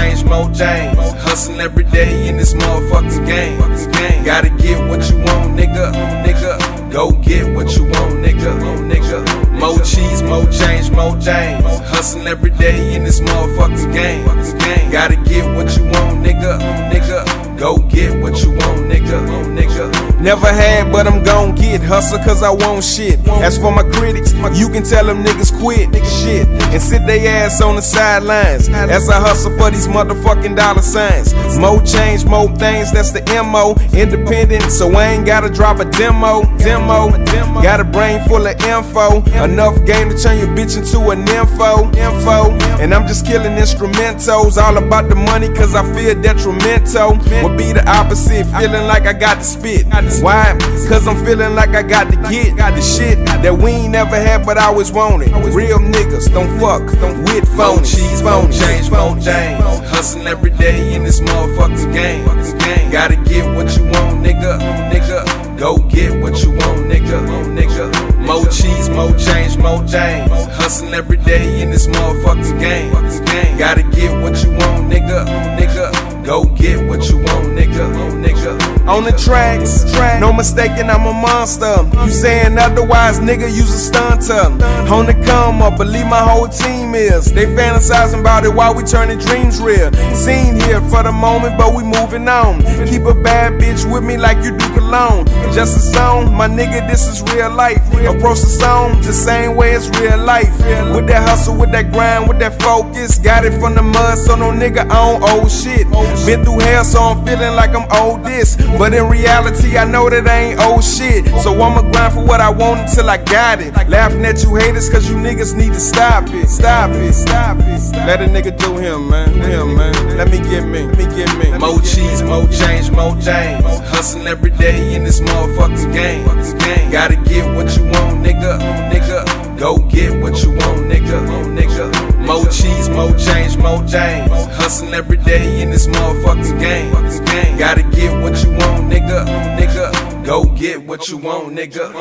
change, more change. Hustling every day in this motherfucking game. Gotta get what you want, nigga. Go get what you want, nigga. More cheese, more change, more change. Hustling every day in this motherfucking game. Gotta get what you want, nigga. Go get what you want, nigga. Never had, but I'm gon' get. Hustle cause I want shit. As for my critics, you can tell them niggas quit shit and sit they ass on the sidelines as I hustle for these motherfucking dollar signs. More change, more things, that's the MO. Independent, so I ain't gotta drop a demo. Got a brain full of info, enough game to turn your bitch into an info. And I'm just killing instrumentals, all about the money cause I feel detrimental. Would be the opposite, feeling like I got to spit. Why? Cause I'm feeling like I got to get the shit that we ain't never had but I always wanted. Real niggas don't fuck with phonies. More cheese, more change, more change. Hustling every day in this motherfucking game. Gotta get what you want, nigga. Go get what you want, nigga. More cheese, more change, more change. Hustling every day in this motherfucking game. Gotta get what you want, nigga. Go get what you want, nigga. On the tracks, no mistaking, I'm a monster. You saying otherwise, nigga, use a stunter. On the come up, believe my whole team is. They fantasizing about it while we turning dreams real. Seen here for the moment, but we moving on. Keep a bad bitch with me like you do cologne. Just a song, my nigga, this is real life. Approach the song the same way it's real life. With that hustle, with that grind, with that focus. Got it from the mud, so no nigga on old shit. Been through hell, so I'm feeling like I'm old this. But in reality, I know that I ain't old shit. So I'ma grind for what I want until I got it. Laughing at you haters, cause you niggas need to stop it. Let a nigga do him, man. Let me get me. More cheese, more change, more change. Hustling every day in this motherfucking game. Gotta get what you want, nigga. Go get what you want, nigga. More cheese, more change, more change. Hustling every day in this motherfucking game. Gotta get what you want, nigga. Go get what you want, nigga.